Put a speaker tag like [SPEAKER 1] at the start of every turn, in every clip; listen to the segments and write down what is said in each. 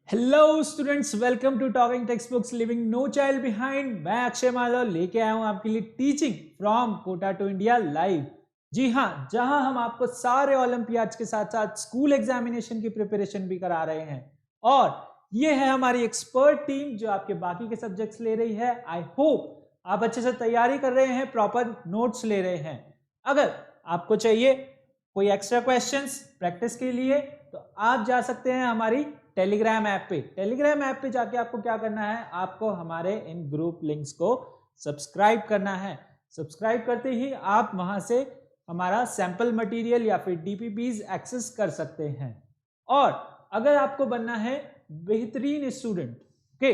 [SPEAKER 1] Hello students, welcome to talking text books leaving no child behind. मैं अक्षय माला लेके आया हूं आपके लिए teaching from Kota to India live. जी हाँ, जहां हम आपको सारे ओलंपियाड्स के साथ साथ स्कूल एग्जामिनेशन की प्रिपरेशन भी करा रहे हैं। और ये है हमारी एक्सपर्ट टीम जो आपके बाकी के सब्जेक्ट्स ले रही है। आई होप आप अच्छे से तैयारी कर रहे हैं, प्रॉपर नोट्स ले रहे हैं। अगर आपको चाहिए कोई एक्स्ट्रा क्वेश्चंस प्रैक्टिस के लिए तो आप जा सकते हैं हमारी टेलीग्राम ऐप पे। टेलीग्राम ऐप पे जाके आपको क्या करना है, आपको हमारे इन ग्रुप लिंक्स को सब्सक्राइब करना है। सब्सक्राइब करते ही आप वहां से हमारा सैंपल मटेरियल या फिर डीपीपीज एक्सेस कर सकते हैं। और अगर आपको बनना है बेहतरीन student, okay,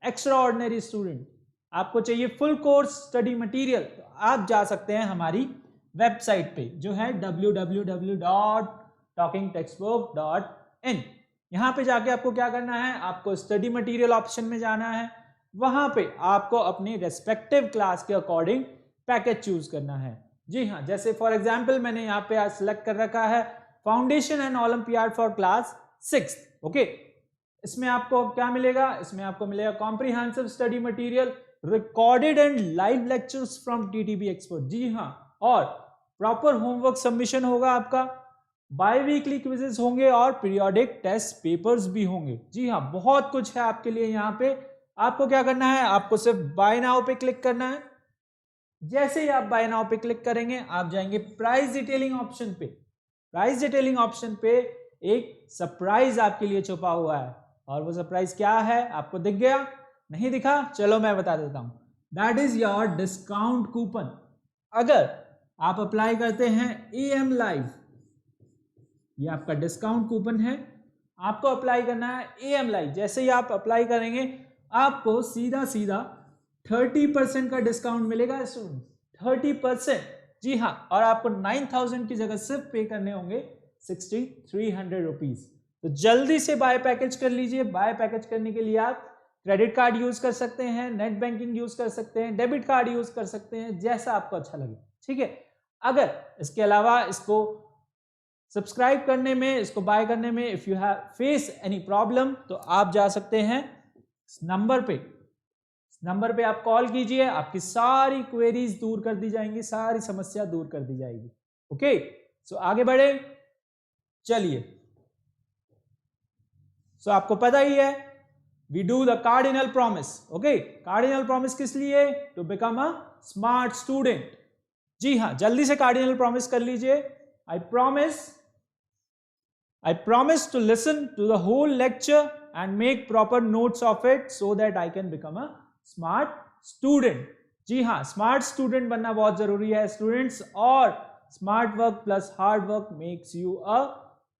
[SPEAKER 1] extra ordinary student, आपको चाहिए फुल कोर्स स्टडी मटेरियल, तो आप जा सकते हैं हमारी वेबसाइट पे जो है www.talkingtextbook.in। यहाँ पे जाके आपको क्या करना है, आपको स्टडी मटेरियल ऑप्शन में जाना है। वहां पे आपको अपनी रेस्पेक्टिव क्लास के अकॉर्डिंग पैकेज चूज करना है। जी हाँ, जैसे फॉर एग्जांपल मैंने यहाँ पे आज सिलेक्ट कर रखा है foundation and olympiad for class 6। Okay, इसमें आपको क्या मिलेगा, इसमें आपको मिलेगा comprehensive study material, recorded and live lectures from TTB expert. जी हाँ, और प्रॉपर होमवर्क सबमिशन होगा आपका, बाई वीकली क्विजेस होंगे और पीरियोडिक टेस्ट पेपर्स भी होंगे। जी हाँ, बहुत कुछ है आपके लिए यहाँ पे। आपको क्या करना है, आपको सिर्फ बाय नाउ पे क्लिक करना है। जैसे ही आप बाय नाउ पे क्लिक करेंगे आप जाएंगे प्राइस डिटेलिंग ऑप्शन पे। प्राइस डिटेलिंग ऑप्शन पे एक सरप्राइज आपके लिए छुपा हुआ है, और वो सरप्राइज क्या है आपको दिख गया? नहीं दिखा? चलो मैं बता देता हूं। That is your discount coupon. अगर आप अप्लाई करते हैं AM लाइव, ये आपका डिस्काउंट कूपन है, आपको अप्लाई करना है AM लाइव। जैसे ही आप अप्लाई करेंगे आपको सीधा सीधा 30% का डिस्काउंट मिलेगा स्टूडेंट, 30%। जी हाँ, और आपको 9000 की जगह सिर्फ पे करने होंगे 6300 रुपीज। तो जल्दी से बाय पैकेज कर लीजिए। बाय पैकेज करने के लिए आप क्रेडिट कार्ड यूज कर सकते हैं, नेट बैंकिंग यूज कर सकते हैं, डेबिट कार्ड यूज कर सकते हैं, जैसा आपको अच्छा लगे। ठीक है, अगर इसके अलावा इसको सब्सक्राइब करने में, इसको बाय करने में if you have face any problem तो आप जा सकते हैं इस नंबर पे। इस नंबर पे आप कॉल कीजिए, आपकी सारी क्वेरीज दूर कर दी जाएंगी, सारी समस्या दूर कर दी जाएगी। ओके, सो आगे बढ़े, चलिए। सो आपको पता ही है, we do the cardinal promise. Okay, cardinal promise किस लिए? To become a smart student. जी हाँ, जल्दी से कार्डिनल प्रॉमिस कर लीजिए। I promise to listen to the whole lecture and make proper notes of it so that I can become a smart student. जी हाँ, smart student बनना बहुत जरूरी है स्टूडेंट्स, और smart work plus hard work makes you a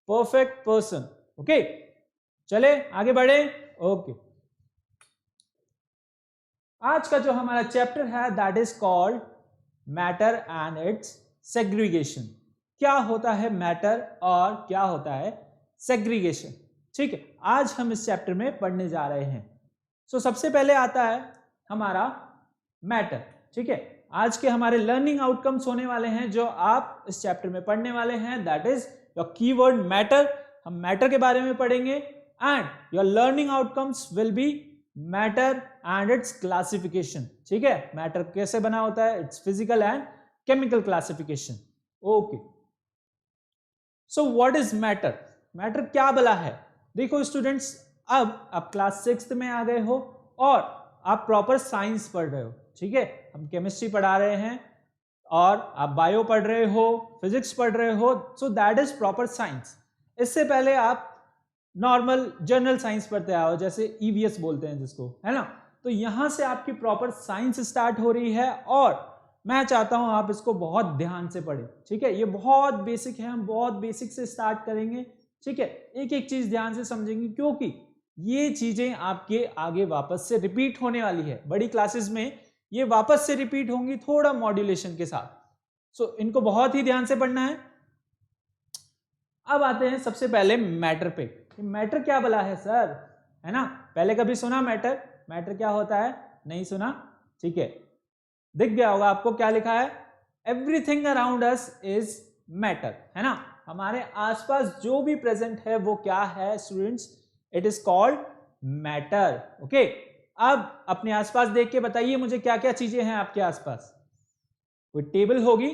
[SPEAKER 1] perfect person. Okay, चले आगे बढ़े। Okay, आज का जो हमारा चैप्टर है that is called matter and it's segregation. क्या होता है मैटर और क्या होता है सेग्रीगेशन? ठीक है, आज हम इस चैप्टर में पढ़ने जा रहे हैं। सो सबसे पहले आता है हमारा मैटर। ठीक है, आज के हमारे लर्निंग आउटकम्स होने वाले हैं जो आप इस चैप्टर में पढ़ने वाले हैं, that is your keyword matter. हम मैटर के बारे में पढ़ेंगे and your learning outcomes will be matter and it's classification. ठीक है, मैटर कैसे बना होता है, it's physical and chemical classification. Okay, so what is matter? Matter क्या भला है? देखो स्टूडेंट्स, अब आप क्लास 6 में आ गए हो और आप प्रॉपर साइंस पढ़ रहे हो। ठीक है, हम केमिस्ट्री पढ़ा रहे हैं और आप बायो पढ़ रहे हो, फिजिक्स पढ़ रहे हो, सो दैट इज प्रॉपर साइंस। इससे पहले आप नॉर्मल जनरल साइंस पढ़ते आओ, जैसे EVS बोलते हैं जिसको, है ना। तो यहां से आपकी प्रॉपर साइंस स्टार्ट हो रही है और मैं चाहता हूं आप इसको बहुत ध्यान से पढ़ें। ठीक है, ये बहुत बेसिक है, हम बहुत बेसिक से स्टार्ट करेंगे। ठीक है, एक एक चीज ध्यान से समझेंगे क्योंकि ये चीजें आपके आगे वापस से रिपीट होने वाली है। बड़ी क्लासेस में ये वापस से रिपीट होंगी, थोड़ा मॉड्यूलेशन के साथ। सो इनको बहुत ही ध्यान से पढ़ना है। अब आते हैं सबसे पहले मैटर पे। मैटर क्या भला है सर, है ना? पहले कभी सुना मैटर? मैटर क्या होता है? नहीं सुना? ठीक है, दिख गया होगा आपको क्या लिखा है, everything around us is matter, है ना। हमारे आसपास जो भी प्रेजेंट है वो क्या है students? It is called matter. Okay, अब अपने आसपास देख के बताइए मुझे क्या क्या चीजें हैं आपके आसपास। कोई टेबल होगी,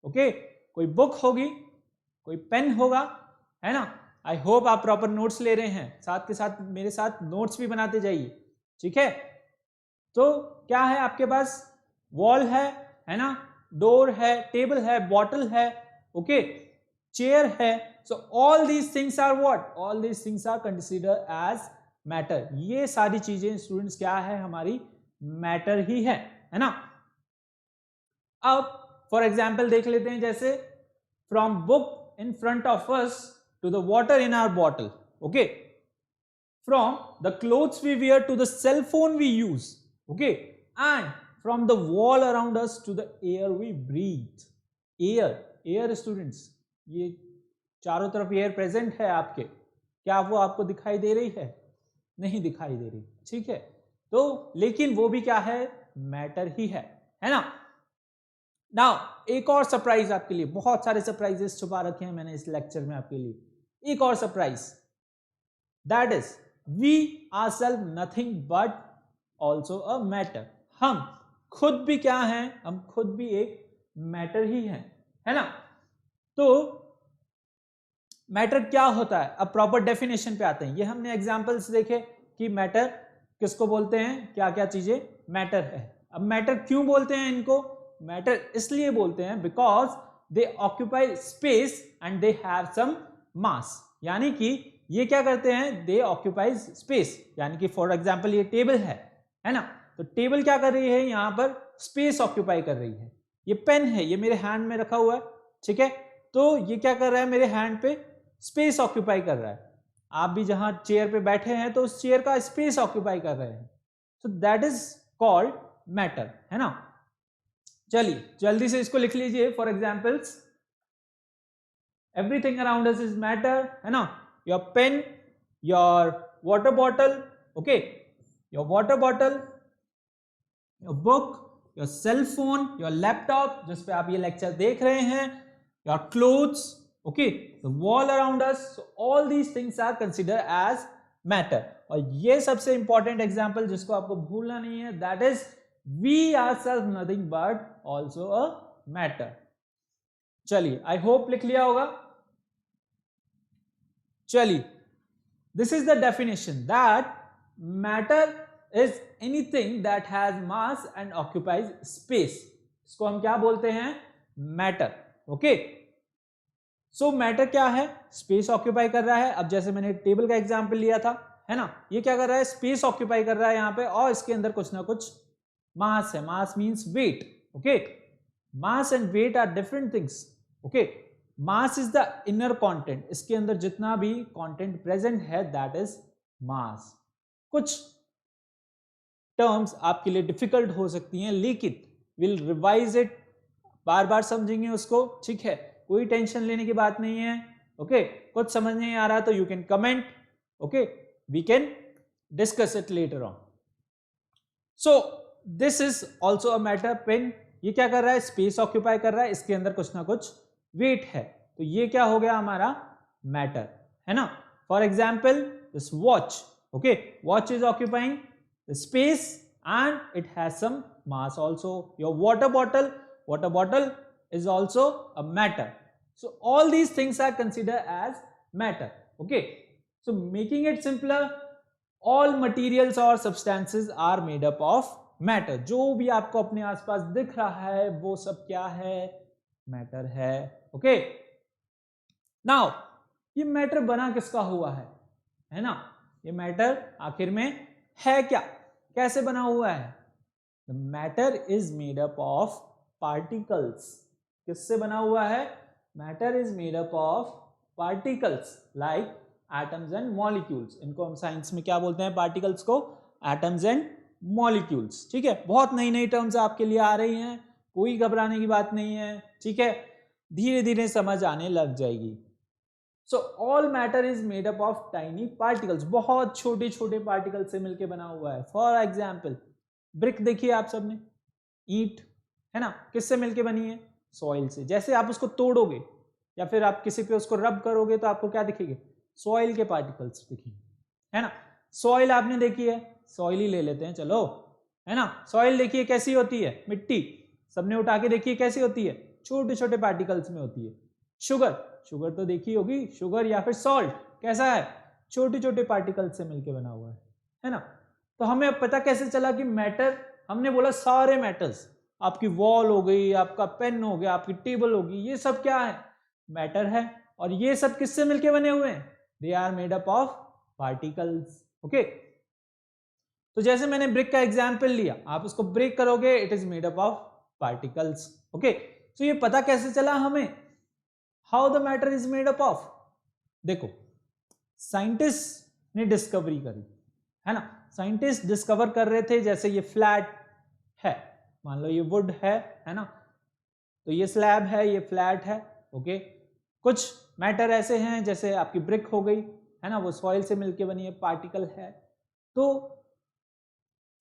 [SPEAKER 1] ओके, कोई बुक होगी, कोई पेन होगा, है ना। आई होप आप प्रॉपर नोट्स ले रहे हैं, साथ के साथ मेरे साथ नोट्स भी बनाते जाइए, ठीक है। तो क्या है आपके पास, वॉल है ना, डोर है, टेबल है, बॉटल है, ओके, चेयर है। So all these things are what, all these things are consider as matter. ये सारी चीजें स्टूडेंट्स क्या है, हमारी मैटर ही है ना। अब फॉर एग्जाम्पल देख लेते हैं, जैसे from book in front of us to the water in our bottle, okay, from the clothes we wear to the cell phone we use, okay, and from the wall around us to the air we breathe. Air students, ये चारों तरफ air present है आपके, क्या वो आपको दिखाई दे रही है? नहीं दिखाई दे रही, ठीक है। तो लेकिन वो भी क्या है, मैटर ही है ना। नाउ एक और सरप्राइज आपके लिए, बहुत सारे सरप्राइजेस छुपा रखे हैं मैंने इस लेक्चर में आपके लिए। एक और surprise, that is we ourselves nothing but also a matter. हम खुद भी क्या हैं, हम खुद भी एक मैटर ही हैं, है ना। तो मैटर क्या होता है, अब प्रॉपर डेफिनेशन पे आते हैं। ये हमने एग्जांपल्स देखे कि मैटर किसको बोलते हैं, क्या क्या चीजें मैटर है। अब मैटर क्यों बोलते हैं इनको, मैटर इसलिए बोलते हैं because they occupy space and they have some mass. यानी कि ये क्या करते हैं, दे ऑक्यूपाई स्पेस, यानी कि फॉर एग्जांपल ये टेबल है ना, तो टेबल क्या कर रही है, यहां पर स्पेस ऑक्यूपाई कर रही है। ये पेन है, ये मेरे हैंड में रखा हुआ है, ठीक है, तो ये क्या कर रहा है, मेरे हैंड पे स्पेस ऑक्यूपाई कर रहा है। आप भी जहां चेयर पे बैठे हैं तो उस चेयर का स्पेस ऑक्यूपाई कर रहे हैं, so that is called matter, है ना। चलिए जल्दी से इसको लिख लीजिए। For examples, everything around us is matter, है ना। Your pen, your water bottle, okay, your water bottle, your book, your cell phone, your laptop जिसपे आप ये लेक्चर देख रहे हैं, your clothes, okay, the wall around us, so all these things are considered as matter। और ये सबसे important example जिसको आपको भूलना नहीं है, that is we ourselves nothing but also a matter। चलिए आई होप लिख लिया होगा। चलिए, this is the definition that matter is anything that has mass and occupies space। इसको हम क्या बोलते हैं, मैटर, ओके। सो मैटर क्या है, स्पेस ऑक्यूपाई कर रहा है। अब जैसे मैंने टेबल का एग्जांपल लिया था, है ना, ये क्या कर रहा है, स्पेस ऑक्यूपाई कर रहा है यहाँ पे, और इसके अंदर कुछ ना कुछ मास है। Mass means weight, okay. Mass and weight are different things, okay. Mass is the inner content, इसके अंदर जितना भी कंटेंट प्रेजेंट है दैट इज मास। कुछ टर्म्स आपके लिए डिफिकल्ट हो सकती हैं, लेकिन विल रिवाइज इट, बार बार समझेंगे उसको, ठीक है, कोई टेंशन लेने की बात नहीं है, ओके। कुछ समझ नहीं आ रहा तो you can comment, okay, we can discuss it later on. So this is also a matter. Pen ये क्या कर रहा है, स्पेस ऑक्यूपाई कर रहा है, इसके अंदर कुछ ना कुछ वेट है, तो ये क्या हो गया हमारा मैटर, है ना। For example this watch, okay, watch is occupying the space and it has some mass also। your water bottle is also a matter। so all these things are considered as matter, okay। so making it simpler, all materials or substances are made up of matter। जो भी आपको अपने आसपास दिख रहा है वो सब क्या है, मैटर है, ओके। नाउ ये मैटर बना किसका हुआ है ना, ये मैटर आखिर में है क्या, कैसे बना हुआ है। The matter is made up of particles। किससे बना हुआ है, matter is made up of particles like atoms and molecules। इनको हम साइंस में क्या बोलते हैं, पार्टिकल्स को atoms and molecules, ठीक है। बहुत नई नई टर्म्स आपके लिए आ रही हैं, कोई घबराने की बात नहीं है, ठीक है, धीरे धीरे समझ आने लग जाएगी। So all matter is made up of tiny particles, बहुत छोटे छोटे पार्टिकल से मिलकर बना हुआ है। फॉर एग्जाम्पल ब्रिक देखिए आप सबने, ईंट, है ना, किससे मिलके बनी है, सॉइल से। जैसे आप उसको तोड़ोगे या फिर आप किसी पे उसको रब करोगे तो आपको क्या दिखेंगे, सॉइल के पार्टिकल्स दिखेंगे, है ना। सॉइल आपने देखी है, सॉइल ही ले लेते हैं चलो, है ना। सॉइल देखिए कैसी होती है, मिट्टी, सबने उठा के देखिए कैसी होती है, छोटे छोटे पार्टिकल्स में होती है। शुगर, शुगर तो देखी होगी, शुगर या फिर सॉल्ट कैसा है, छोटे छोटे पार्टिकल्स से मिलकर बना हुआ है ना। तो हमें अब पता कैसे चला कि मैटर, हमने बोला सारे मैटर्स, आपकी वॉल हो गई, आपका पेन हो गया, आपकी टेबल होगी, ये सब क्या है, मैटर है। और ये सब किससे मिलके बने हुए हैं, they are made up of particles. Okay, तो जैसे मैंने ब्रिक का एग्जाम्पल लिया, आप उसको ब्रेक करोगे, it is made up of particles. Okay, तो ये पता कैसे चला हमें, how the matter is made up of. देखो, साइंटिस्ट ने डिस्कवरी करी, है ना, साइंटिस्ट डिस्कवर कर रहे थे, जैसे ये फ्लैट है, मान लो ये वुड है ना, तो ये स्लैब है, ये फ्लैट है। ओके, कुछ मैटर ऐसे हैं जैसे आपकी ब्रिक हो गई, है ना, वो सॉइल से मिलके बनी है, पार्टिकल है। तो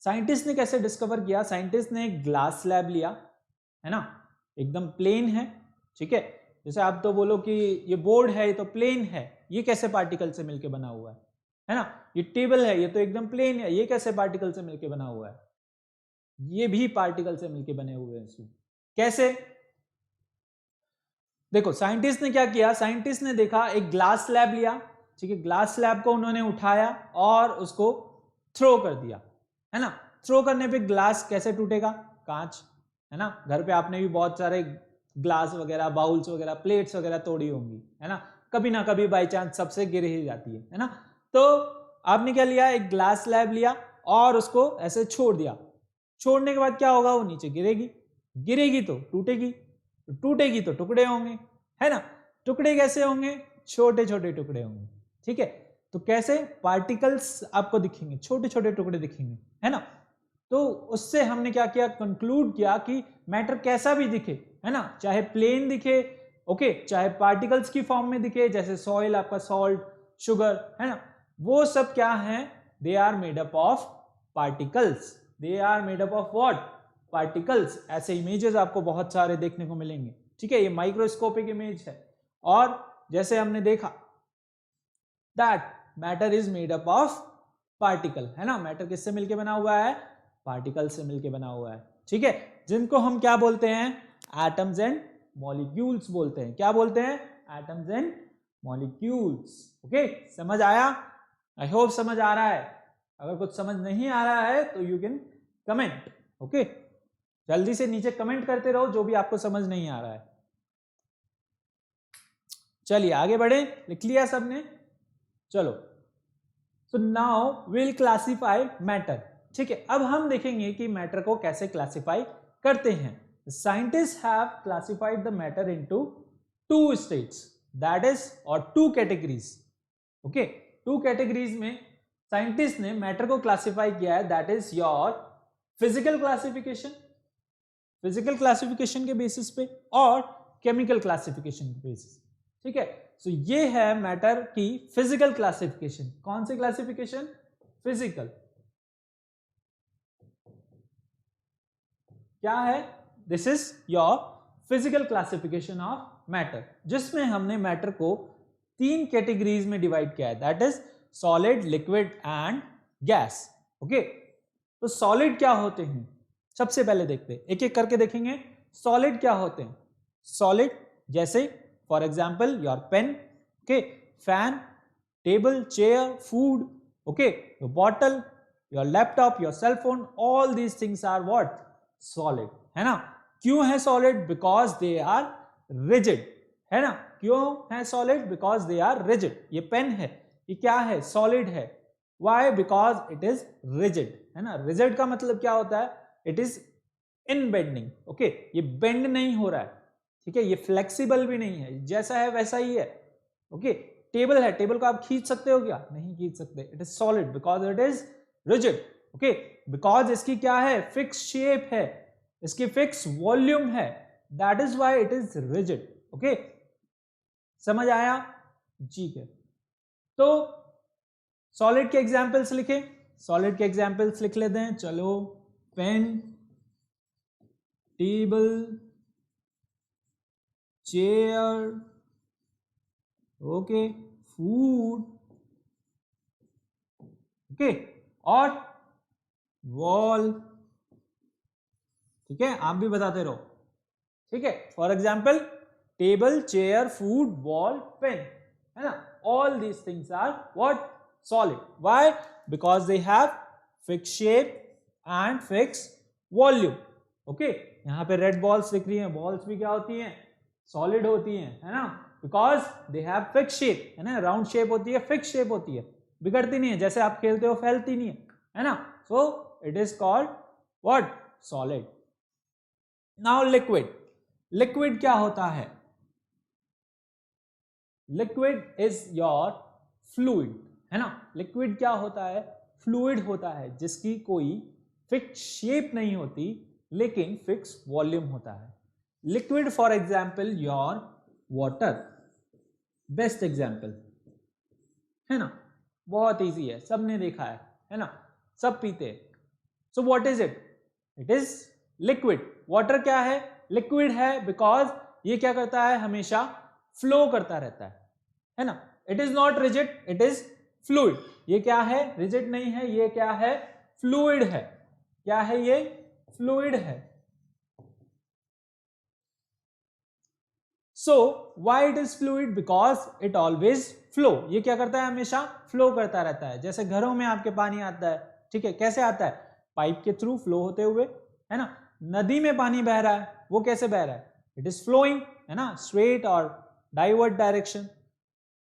[SPEAKER 1] साइंटिस्ट ने कैसे डिस्कवर किया, साइंटिस्ट ने एक ग्लास स्लैब लिया, है ना, एकदम प्लेन है, ठीक है, जैसे आप तो बोलो कि ये बोर्ड है, ये तो प्लेन है, ये कैसे पार्टिकल से मिलके बना हुआ है ना, ये टेबल है, ये तो एकदम प्लेन है, ये कैसे पार्टिकल से मिलके बना हुआ है, ये भी पार्टिकल से मिलके बने हुए हैं इसमें। कैसे, देखो साइंटिस्ट ने क्या किया, साइंटिस्ट ने देखा, एक ग्लास स्लैब लिया, ठीक है, ग्लास स्लैब को उन्होंने उठाया और उसको थ्रो कर दिया, है ना। थ्रो करने पे ग्लास कैसे टूटेगा, कांच, है ना, घर पे आपने भी बहुत सारे ग्लास वगैरह, बाउल्स वगैरह, प्लेट्स वगैरह तोड़ी होंगी, है ना कभी बाई चांस सबसे गिर ही जाती है ना। तो आपने क्या लिया, एक ग्लास स्लैब लिया और उसको ऐसे छोड़ दिया, छोड़ने के बाद क्या होगा, वो नीचे गिरेगी, गिरेगी तो टूटेगी, टूटेगी तो टुकड़े होंगे, है ना, टुकड़े कैसे होंगे, छोटे छोटे टुकड़े होंगे, ठीक है। तो कैसे, पार्टिकल्स आपको दिखेंगे, छोटे छोटे टुकड़े दिखेंगे, है ना। तो उससे हमने क्या किया, कंक्लूड किया कि मैटर कैसा भी दिखे, है ना, चाहे प्लेन दिखे, ओके, चाहे पार्टिकल्स की फॉर्म में दिखे, जैसे सॉइल, आपका सॉल्ट, शुगर, है ना, वो सब क्या है, they are made up of particles, they are made up of what, particles. ऐसे इमेजेस आपको बहुत सारे देखने को मिलेंगे, ठीक है, ये माइक्रोस्कोपिक इमेज है। और जैसे हमने देखा that matter is made up of particle, है ना, मैटर किससे मिलके बना हुआ है, पार्टिकल से मिलके बना हुआ है, ठीक है, जिनको हम क्या बोलते हैं, एटम्स एंड मॉलिक्यूल्स बोलते हैं। क्या बोलते हैं, एटम्स एंड मॉलिक्यूल्स। ओके, समझ आया, आई होप समझ आ रहा है। अगर कुछ समझ नहीं आ रहा है तो यू कैन कमेंट, ओके, जल्दी से नीचे कमेंट करते रहो जो भी आपको समझ नहीं आ रहा है। चलिए आगे बढ़े, लिख लिया सबने, चलो। So now will classify matter, ठीक है, अब हम देखेंगे कि मैटर को कैसे क्लासिफाई करते हैं। Scientist have classified the matter into two states, that is, और two categories. Okay, two categories में साइंटिस्ट ने मैटर को क्लासिफाई किया है, that is your physical classification, physical classification के बेसिस पे, और केमिकल क्लासिफिकेशन के बेसिस, ठीक है। सो ये है मैटर की फिजिकल क्लासिफिकेशन। कौन सी क्लासिफिकेशन, फिजिकल, क्या है, this is your physical classification of matter, जिसमें हमने मैटर को तीन कैटेगरीज में डिवाइड किया है, that is solid, liquid and gas. Okay, तो सॉलिड क्या होते हैं, सबसे पहले देखते हैं, एक एक करके देखेंगे। सॉलिड क्या होते हैं, सॉलिड जैसे for example your pen, okay, fan, table, chair, food, okay, your bottle, your laptop, your cell phone, all these things are what, solid, है ना। क्यों है solid, because they are rigid, है ना, क्यों है solid, because they are rigid. ये pen है, ये क्या है, सॉलिड है, why, because it is rigid, है ना। रिजिड का मतलब क्या होता है, it is in bending, okay, ये बेंड नहीं हो रहा है, ठीक है, ये फ्लेक्सिबल भी नहीं है, जैसा है वैसा ही है। ओके, टेबल है, टेबल को आप खींच सकते हो क्या, नहीं खींच सकते, it is solid because it is rigid. Okay, because इसकी क्या है, फिक्स शेप है, इसकी फिक्स वॉल्यूम है, that is why it is rigid. Okay, समझ आया, ठीक है। तो सॉलिड के एग्जांपल्स लिखे, सॉलिड के एग्जांपल्स लिख लेते हैं, चलो, pen, table, chair, okay, food, okay, और वॉल, ठीक है, आप भी बताते रहो, ठीक है। For example table, chair, food, wall, pen, है ना, all these things are what, solid. Why? Because they have fix shape and fix volume. Okay, यहाँ पे रेड बॉल्स दिख रही हैं, बॉल्स भी क्या होती हैं, सॉलिड होती हैं, है ना, because they have fix shape, है ना, राउंड शेप होती है, फिक्स शेप होती है, बिगड़ती नहीं है, जैसे आप खेलते हो फैलती नहीं है ना। सो it is called what, solid. Now liquid, liquid क्या होता है? लिक्विड इज योर फ्लूइड, है ना। लिक्विड क्या होता है? फ्लूइड होता है जिसकी कोई फिक्स शेप नहीं होती लेकिन फिक्स वॉल्यूम होता है। Liquid for example your water, best example, है ना, बहुत इजी है, सबने देखा है ना, सब पीते हैं। So what is it? It is liquid. Water क्या है? लिक्विड है बिकॉज ये क्या करता है, हमेशा फ्लो करता रहता है ना। It is not rigid, it is fluid. ये क्या है? रिजिड नहीं है, ये क्या है? फ्लूइड है। क्या है ये? फ्लूइड है। So why it is fluid? Because it always flow. ये क्या करता है? हमेशा फ्लो करता रहता है। जैसे घरों में आपके पानी आता है, ठीक है, कैसे आता है? पाइप के थ्रू फ्लो होते हुए, है ना। नदी में पानी बह रहा है, वो कैसे बह रहा है? इट इज फ्लोइंग, है ना, स्ट्रेट और divert direction.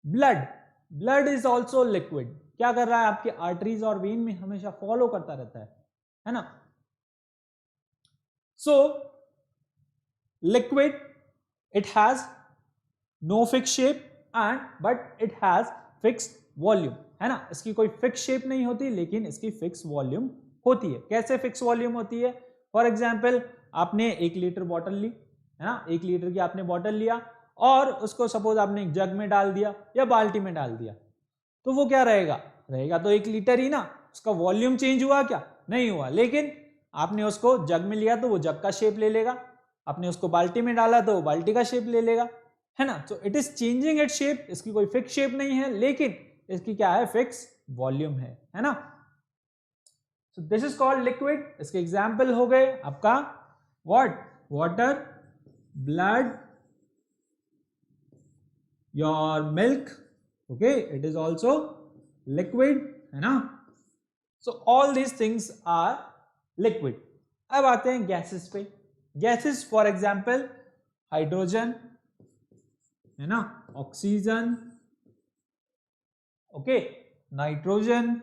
[SPEAKER 1] Blood, blood is also liquid. क्या कर रहा है? आपके आर्टरीज और वेन में हमेशा फॉलो करता रहता है ना। So liquid, it has no fixed shape and but it has fixed volume, है ना। इसकी कोई फिक्स शेप नहीं होती लेकिन इसकी फिक्स वॉल्यूम होती है। कैसे फिक्स वॉल्यूम होती है? फॉर एग्जाम्पल आपने 1 लीटर बॉटल ली, है ना, 1 लीटर की आपने बॉटल लिया और उसको सपोज आपने एक जग में डाल दिया या बाल्टी में डाल दिया, तो वो क्या रहेगा? रहेगा तो 1 लीटर ही ना। उसका वॉल्यूम चेंज हुआ क्या? नहीं हुआ। लेकिन आपने उसको जग में लिया तो वो जग का शेप ले लेगा, आपने उसको बाल्टी में डाला तो बाल्टी का शेप ले लेगा, है ना। सो it is changing it shape. इसकी कोई फिक्स शेप नहीं है लेकिन इसकी क्या है? फिक्स वॉल्यूम है ना। So this is called liquid. इसके एग्जाम्पल हो गए आपका what? Water, blood, your milk, okay, it is also liquid, है ना। So all these things are liquid. अब आते हैं गैसेस पे। गैसेस फॉर एग्जाम्पल हाइड्रोजन, है ना, oxygen, okay, nitrogen.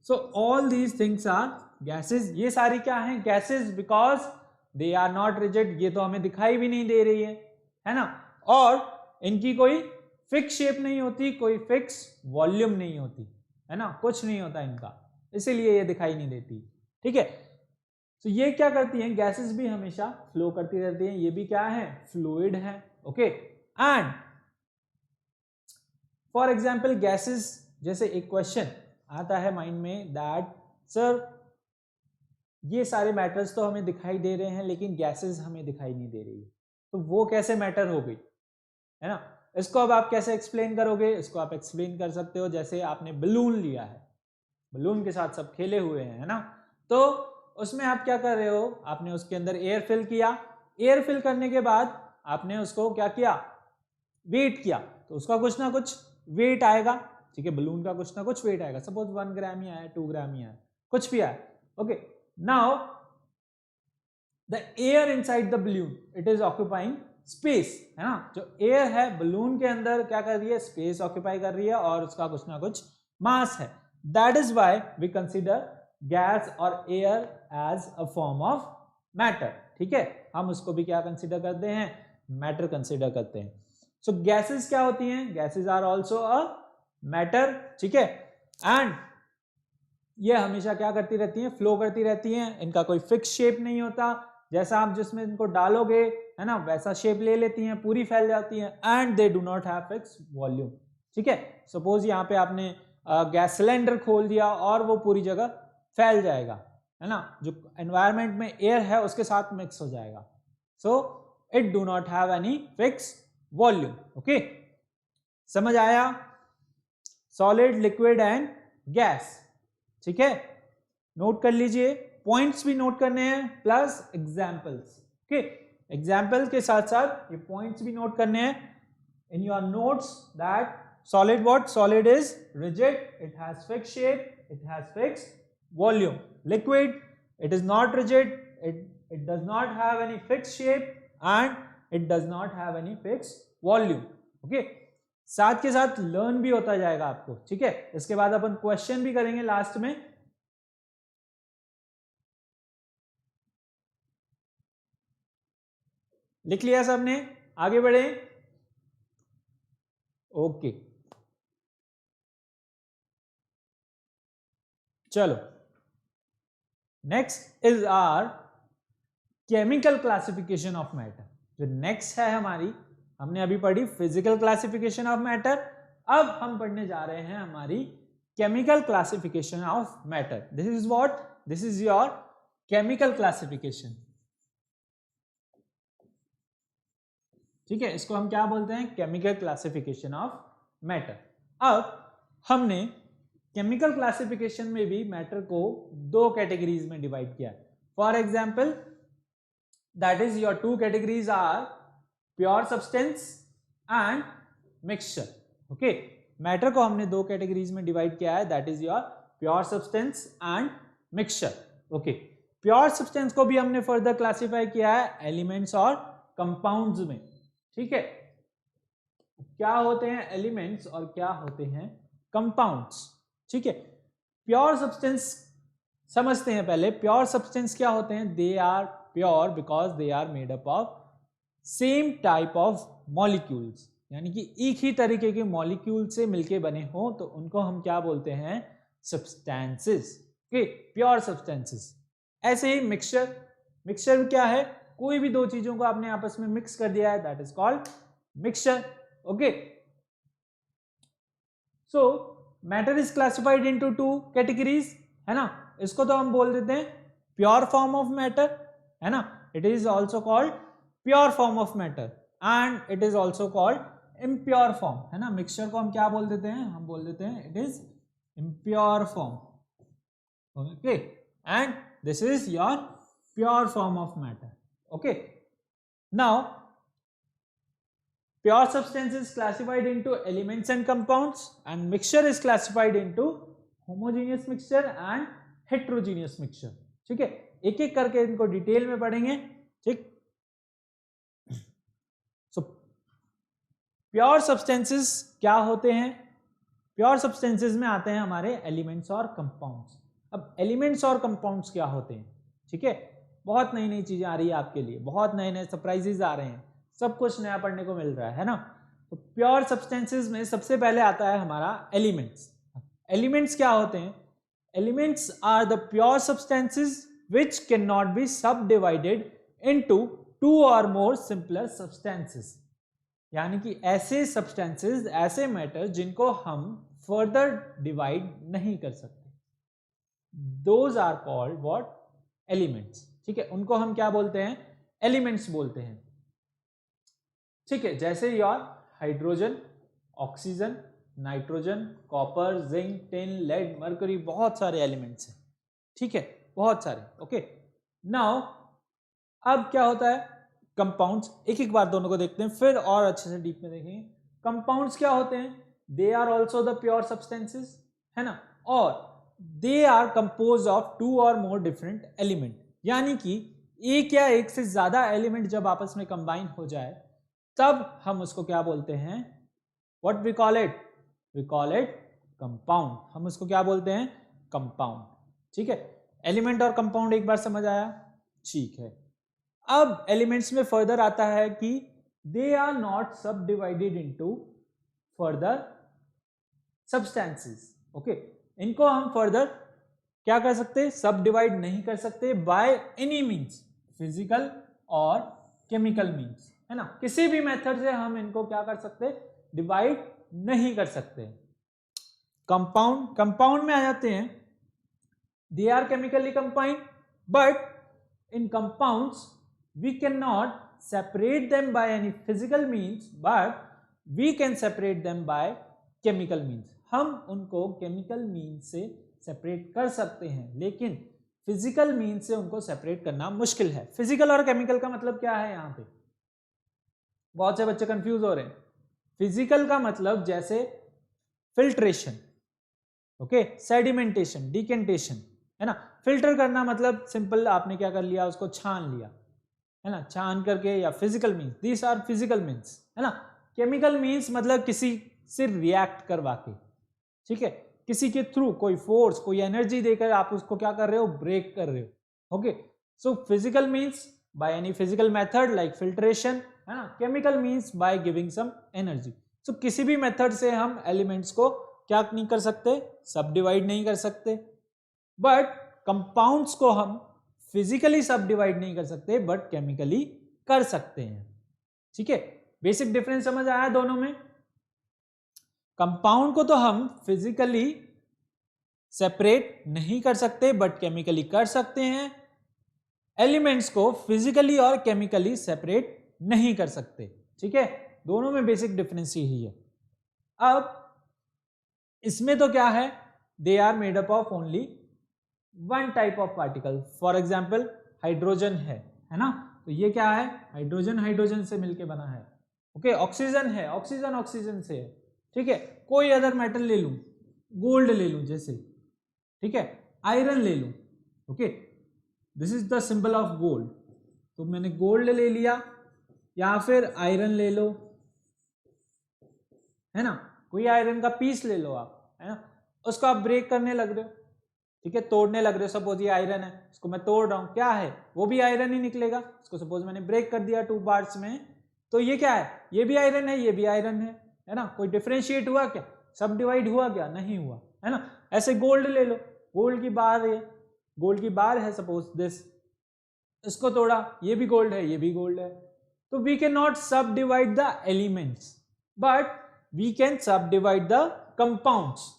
[SPEAKER 1] So all these things are gases. ये सारी क्या हैं? Gases because they are not rigid. ये तो हमें दिखाई भी नहीं दे रही है ना, और इनकी कोई फिक्स शेप नहीं होती, कोई फिक्स वॉल्यूम नहीं होती, है ना, कुछ नहीं होता इनका, इसीलिए ये दिखाई नहीं देती, ठीक है। तो ये क्या करती हैं? गैसेस भी हमेशा फ्लो करती रहती हैं, ये भी क्या है? फ्लूइड है, okay. And for example gases, जैसे एक क्वेश्चन आता है माइंड में दैट सर ये सारे मैटर्स तो हमें दिखाई दे रहे हैं लेकिन गैसेस हमें दिखाई नहीं दे रही, तो वो कैसे मैटर हो गई, है ना। इसको अब आप कैसे एक्सप्लेन करोगे? इसको आप एक्सप्लेन कर सकते हो जैसे आपने बलून लिया है, बलून के साथ सब खेले हुए हैं, है ना, तो उसमें आप क्या कर रहे हो? आपने उसके अंदर एयर फिल किया, एयर फिल करने के बाद आपने उसको क्या किया? वेट किया, तो उसका कुछ ना कुछ वेट आएगा, ठीक है, बलून का कुछ ना कुछ वेट आएगा। सपोज 1 ग्राम ही आया, 2 ग्राम ही आया, कुछ भी आया, okay. Now the air inside the balloon, it is occupying space, है ना। जो एयर है बलून के अंदर क्या कर रही है? स्पेस ऑक्यूपाई कर रही है और उसका कुछ ना कुछ मास है। That is why we consider gas और air as a form of matter, ठीक है। हम उसको भी क्या कंसिडर करते हैं? मैटर कंसिडर करते हैं। सो गैसेस क्या होती हैं? Gases are also a matter, ठीक है। एंड ये हमेशा क्या करती रहती हैं? फ्लो करती रहती हैं। इनका कोई फिक्स शेप नहीं होता, जैसा आप जिसमें इनको डालोगे, है ना, वैसा शेप ले लेती हैं, पूरी फैल जाती हैं। And they do not have fix volume, ठीक है। सपोज यहाँ पे आपने गैस सिलेंडर खोल दिया और वो पूरी जगह फैल जाएगा, है ना, जो एनवायरमेंट में एयर है उसके साथ मिक्स हो जाएगा। So it do not have any fix volume, okay. समझ आया? Solid, liquid and gas. ठीक है, नोट कर लीजिए, पॉइंट्स भी नोट करने हैं प्लस एग्जाम्पल्स। ओके, एग्जाम्पल के साथ साथ ये पॉइंट्स भी नोट करने हैं in your notes that solid what? Solid is rigid, it has fixed shape, it has fixed volume. Liquid, it is not rigid, it does not have any fixed shape and it does not have any fixed volume. Okay, साथ के साथ learn भी होता जाएगा आपको। ठीक है, इसके बाद अपन क्वेश्चन भी करेंगे लास्ट में। लिख लिया सबने? आगे बढ़े। ओके, चलो, next is our chemical classification of matter. जो नेक्स्ट है हमारी, हमने अभी पढ़ी फिजिकल क्लासिफिकेशन ऑफ मैटर, अब हम पढ़ने जा रहे हैं हमारी chemical classification of matter. This is what? This is your chemical classification. ठीक है, इसको हम क्या बोलते हैं? Chemical classification of matter. अब हमने केमिकल क्लासिफिकेशन में भी मैटर को दो कैटेगरीज में डिवाइड किया। For example, that is your two categories are pure substance and mixture. Okay, matter को हमने दो कैटेगरीज में डिवाइड किया है, that is your pure substance and mixture. Okay, pure substance को भी हमने फर्दर क्लासिफाई किया है एलिमेंट्स और कंपाउंड्स में। ठीक है, क्या होते हैं एलिमेंट्स और क्या होते हैं कंपाउंड्स? ठीक है, प्योर सब्सटेंस समझते हैं पहले। प्योर सब्सटेंस क्या होते हैं? They are pure because they are made up of same type of molecules, यानी कि एक ही तरीके के मॉलिक्यूल से मिलके बने हो तो उनको हम क्या बोलते हैं? सब्सटेंसेस। Okay, pure substances. ऐसे ही मिक्सचर, मिक्सचर क्या है? कोई भी दो चीजों को आपने आपस में मिक्स कर दिया है, that is called mixture. Okay, so matter is classified into two categories, है ना। इसको तो हम बोल देते हैं प्योर फॉर्म ऑफ मैटर, है ना। It is also called pure form of matter and it is also called impure form, है ना। मिक्सचर को हम क्या बोल देते हैं? हम बोल देते हैं it is impure form. Okay, and this is your pure form of matter. Okay, now pure substance is classified into elements and compounds and mixture is classified into homogeneous mixture and heterogeneous mixture। ठीक है, एक एक करके इनको detail में पढ़ेंगे। ठीक, so pure substances क्या होते हैं? प्योर सब्सटेंसेस में आते हैं हमारे एलिमेंट्स और कंपाउंड्स। अब एलिमेंट्स और कंपाउंड्स क्या होते हैं? ठीक है, बहुत नई नई चीजें आ रही है आपके लिए, बहुत नए नए सरप्राइजेस आ रहे हैं, सब कुछ नया पढ़ने को मिल रहा है ना। तो प्योर सब्सटेंसेस में सबसे पहले आता है हमारा एलिमेंट्स। एलिमेंट्स क्या होते हैं? Elements are the pure substances which can not be sub divided into two or more simpler substances, यानी कि ऐसे सब्सटेंसेस, ऐसे मैटर जिनको हम फर्दर डिवाइड नहीं कर सकते, those are called what? Elements. ठीक है, उनको हम क्या बोलते हैं? एलिमेंट्स बोलते हैं। ठीक है, जैसे यार hydrogen, oxygen, nitrogen, copper, zinc, tin, lead, mercury, बहुत सारे एलिमेंट्स हैं। ठीक है, बहुत सारे। ओके, नाउ अब क्या होता है? कंपाउंड्स। एक एक बार दोनों को देखते हैं, फिर और अच्छे से डीप में देखेंगे। कंपाउंड्स क्या होते हैं? They are also the pure substances, है ना, और they are compose of two or more different element, यानी कि एक या एक से ज्यादा एलिमेंट जब आपस में कंबाइन हो जाए तब हम उसको क्या बोलते हैं? What we call it? We call it compound. हम उसको क्या बोलते हैं? कंपाउंड। ठीक है, एलिमेंट और कंपाउंड एक बार समझ आया? ठीक है, अब एलिमेंट्स में फर्दर आता है कि दे आर नॉट सब divided into further substances. Okay, इनको हम फर्दर क्या कर सकते? सब डिवाइड नहीं कर सकते बाय एनी मीन्स, फिजिकल और केमिकल मीन्स, है ना। किसी भी मेथड से हम इनको क्या कर सकते? डिवाइड नहीं कर सकते। कंपाउंड, कंपाउंड में आ जाते हैं, they are chemically combined but in compounds we can not separate them by any physical means but we can separate them by chemical means. हम उनको केमिकल मीन से सेपरेट कर सकते हैं, लेकिन फिजिकल मीन से उनको सेपरेट करना मुश्किल है। फिजिकल और केमिकल का मतलब क्या है? यहाँ पे बहुत से बच्चे कंफ्यूज हो रहे हैं। फिजिकल का मतलब जैसे फिल्ट्रेशन, ओके, सेडिमेंटेशन, डिकेंटेशन, है ना। फिल्टर करना मतलब सिंपल आपने क्या कर लिया, उसको छान लिया, है ना, छान करके, या physical means, these are physical means, है ना। केमिकल मीन्स मतलब किसी से रिएक्ट करवा के, ठीक है, किसी के थ्रू कोई फोर्स, कोई एनर्जी देकर आप उसको क्या कर रहे हो, ब्रेक कर रहे हो, okay. So physical means by any physical method like filtration, है ना। Chemical means by giving some energy. So किसी भी मेथड से हम एलिमेंट्स को क्या नहीं कर सकते, सब डिवाइड नहीं कर सकते, बट कंपाउंड्स को हम फिजिकली सब डिवाइड नहीं कर सकते, बट केमिकली कर सकते हैं, ठीक है। बेसिक डिफरेंस समझ आया दोनों में? कंपाउंड को तो हम फिजिकली सेपरेट नहीं कर सकते, बट केमिकली कर सकते हैं। एलिमेंट्स को फिजिकली और केमिकली सेपरेट नहीं कर सकते, ठीक है। दोनों में बेसिक डिफरेंस यही है। अब इसमें तो क्या है, they are made up of only one type of particle. For example hydrogen है ना, तो ये क्या है, हाइड्रोजन हाइड्रोजन से मिलके बना है, ओके। ऑक्सीजन है, ऑक्सीजन ऑक्सीजन से है, ठीक है। कोई अदर मेटल ले लूं, गोल्ड ले लूं जैसे, ठीक है, आयरन ले लूं, okay, this is the symbol of gold, तो मैंने गोल्ड ले लिया, या फिर आयरन ले लो, है ना, कोई आयरन का पीस ले लो आप, है ना, उसको आप ब्रेक करने लग रहे हो, ठीक है, तोड़ने लग रहे हो। सपोज ये आयरन है, इसको मैं तोड़ रहा हूं, क्या है, वो भी आयरन ही निकलेगा। इसको सपोज मैंने ब्रेक कर दिया 2 पार्ट्स में, तो ये क्या है, ये भी आयरन है, ये भी आयरन है ना। कोई डिफरेंशिएट हुआ क्या, सब डिवाइड हुआ क्या, नहीं हुआ, है ना। ऐसे गोल्ड ले लो, गोल्ड की बार है, गोल्ड की बार है सपोज दिस, इसको तोड़ा, ये भी गोल्ड है, ये भी गोल्ड है। तो we can not sub divide the elements, but we can sub divide the compounds.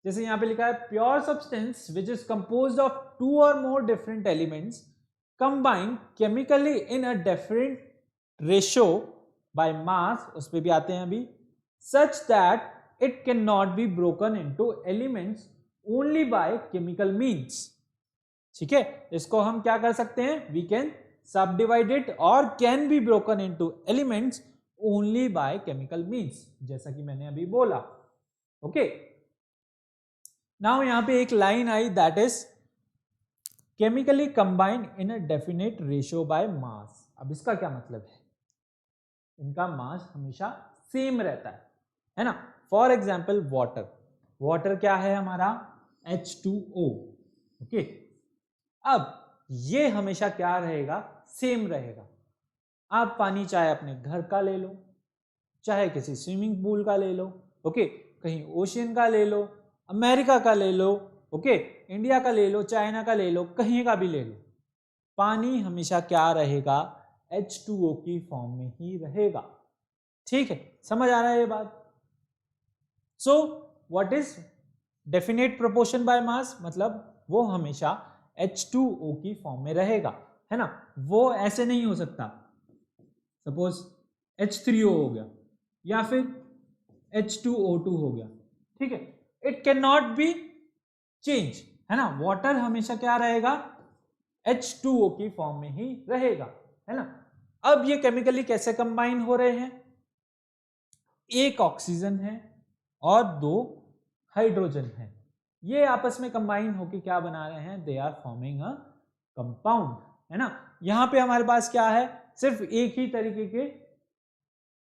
[SPEAKER 1] जैसे यहां पे लिखा है pure substance which is composed of 2 or more different elements combined chemically in a different ratio by mass, उस पे भी आते हैं अभी, such that it can not be broken into elements only by chemical means, ठीक है। इसको हम क्या कर सकते हैं, we can sub divide it और can be broken into elements only by chemical means, जैसा कि मैंने अभी बोला, ओके। नाउ यहां पे एक line I, that is chemically combined in a definite ratio by मास। अब इसका क्या मतलब है, इनका मास हमेशा सेम रहता है ना। फॉर एग्जाम्पल वाटर, वाटर क्या है हमारा, H2O, ओके। अब ये हमेशा क्या रहेगा, सेम रहेगा। आप पानी चाहे अपने घर का ले लो, चाहे किसी स्विमिंग पूल का ले लो, ओके, कहीं ओशियन का ले लो, अमेरिका का ले लो, ओके, इंडिया का ले लो, चाइना का ले लो, कहीं का भी ले लो, पानी हमेशा क्या रहेगा, H2O की फॉर्म में ही रहेगा, ठीक है। समझ आ रहा है ये बात? So what is definite proportion by mass, मतलब वो हमेशा H2O की फॉर्म में रहेगा, है ना। वो ऐसे नहीं हो सकता, सपोज H3O हो गया या फिर H2O2 हो गया, ठीक है, it can not B change, है ना। वाटर हमेशा क्या रहेगा, H2O की फॉर्म में ही रहेगा, है ना। अब ये केमिकली कैसे कंबाइन हो रहे हैं, एक ऑक्सीजन है और 2 हाइड्रोजन है, ये आपस में कंबाइन होकर क्या बना रहे हैं, they are forming a compound, है ना। यहां पे हमारे पास क्या है, सिर्फ एक ही तरीके के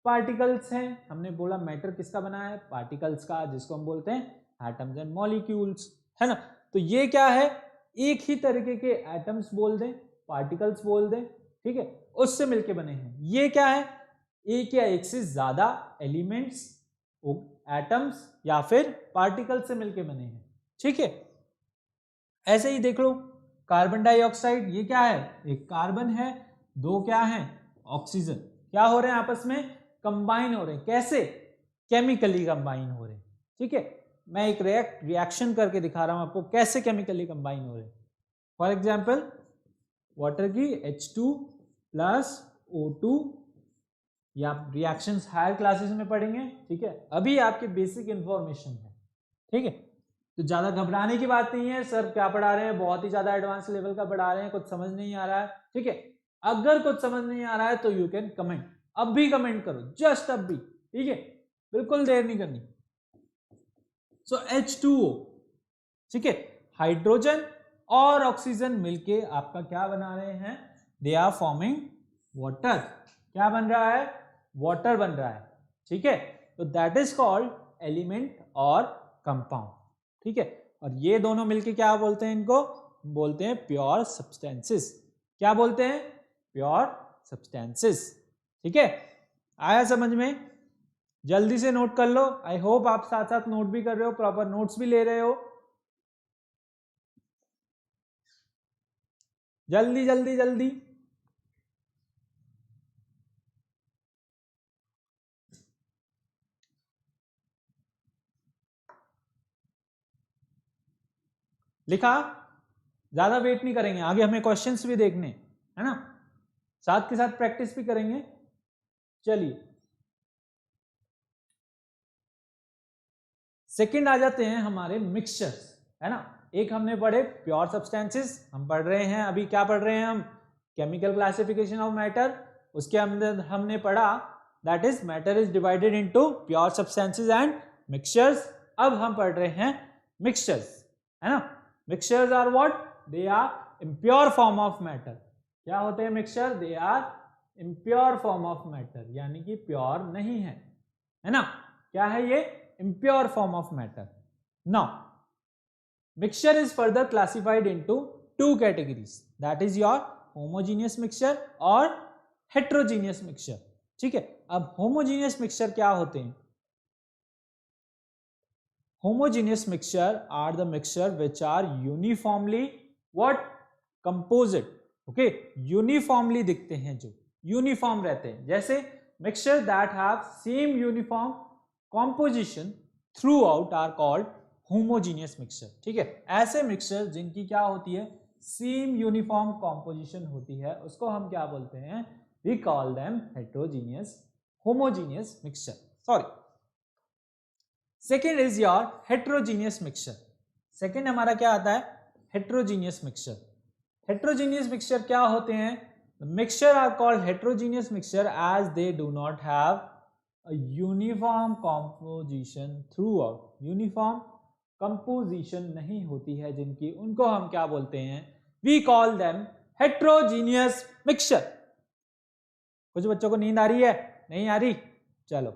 [SPEAKER 1] पार्टिकल्स हैं। हमने बोला मैटर किसका बना है, पार्टिकल्स का, जिसको हम बोलते हैं एटम्स एंड मॉलिक्यूल्स, है ना। तो ये क्या है, एक ही तरीके के एटम्स बोल दें, पार्टिकल्स बोल दें, ठीक है, उससे मिलके बने हैं। ये क्या है, एक या एक से ज्यादा एलिमेंट्स, एटम्स या फिर पार्टिकल से मिलके बने हैं, ठीक है। ऐसे ही देख लो कार्बन डाइऑक्साइड, ये क्या है, एक कार्बन है, 2 क्या है, ऑक्सीजन, क्या हो रहे हैं आपस में, कंबाइन हो रहे हैं। कैसे, केमिकली कंबाइन हो रहे हैं, ठीक है। मैं एक रिएक्शन करके दिखा रहा हूं आपको कैसे केमिकली कंबाइन हो रहे हैं। फॉर एग्जांपल वाटर की H2 प्लस O2, या रिएक्शंस हायर क्लासेस में पढ़ेंगे, ठीक है। अभी आपके बेसिक इंफॉर्मेशन है, ठीक है, तो ज्यादा घबराने की बात नहीं है, सर क्या पढ़ा रहे हैं बहुत ही ज्यादा एडवांस लेवल का पढ़ा रहे हैं, कुछ समझ नहीं आ रहा है, ठीक है। अगर कुछ समझ नहीं आ रहा है तो यू कैन कमेंट, अब भी कमेंट करो, जस्ट अब भी, ठीक है, बिल्कुल देर नहीं करनी। सो H2O, ठीक है, हाइड्रोजन और ऑक्सीजन मिलके आपका क्या बना रहे हैं, दे आर फॉर्मिंग वाटर। क्या बन रहा है, वाटर बन रहा है, ठीक है। तो दैट इज कॉल्ड एलिमेंट और कंपाउंड, ठीक है। और ये दोनों मिलके क्या बोलते हैं, इनको बोलते हैं प्योर सब्सटेंसेस। क्या बोलते हैं, प्योर सब्सटेंसेस, ठीक है। आया समझ में, जल्दी से नोट कर लो। आई होप आप साथ साथ नोट भी कर रहे हो, प्रॉपर नोट्स भी ले रहे हो, जल्दी जल्दी जल्दी। लिखा, ज्यादा वेट नहीं करेंगे, आगे हमें क्वेश्चंस भी देखने है ना, साथ के साथ प्रैक्टिस भी करेंगे। चलिए सेकंड आ जाते हैं हमारे मिक्सचर्स, है ना। एक हमने पढ़े प्योर सब्सटेंसेस, हम पढ़ रहे हैं अभी, क्या पढ़ रहे हैं हम, केमिकल क्लासिफिकेशन ऑफ मैटर। उसके अंदर हमने पढ़ा that is matter is divided into pure substances and mixtures. अब हम पढ़ रहे हैं मिक्सचर्स, है ना। Mixtures are what, they are impure form of matter. क्या होते हैं mixture, they are impure form of matter, यानी कि प्योर नहीं है ना। क्या है ये, impure form of matter. Now, mixture is further classified into two categories, that is your homogeneous mixture और heterogeneous mixture, ठीक है। अब homogeneous mixture क्या होते हैं, homogeneous mixture are the mixture which are uniformly what composite, okay, uniformly दिखते हैं, जो uniform रहते हैं, जैसे mixture that have same uniform composition throughout are called homogeneous mixture, ठीक है। ऐसे मिक्सचर जिनकी क्या होती है, सेम यूनिफॉर्म कॉम्पोजिशन होती है, उसको हम क्या बोलते हैं, we call them heterogeneous, homogeneous mixture, sorry। Second is your heterogeneous mixture। Second हमारा क्या आता है, heterogeneous mixture। heterogeneous mixture क्या होते हैं, mixture are called heterogeneous mixture as they do not have uniform composition throughout, uniform composition नहीं होती है जिनकी, उनको हम क्या बोलते हैं, we call them heterogeneous mixture. कुछ बच्चों को नींद आ रही है, नहीं आ रही, चलो।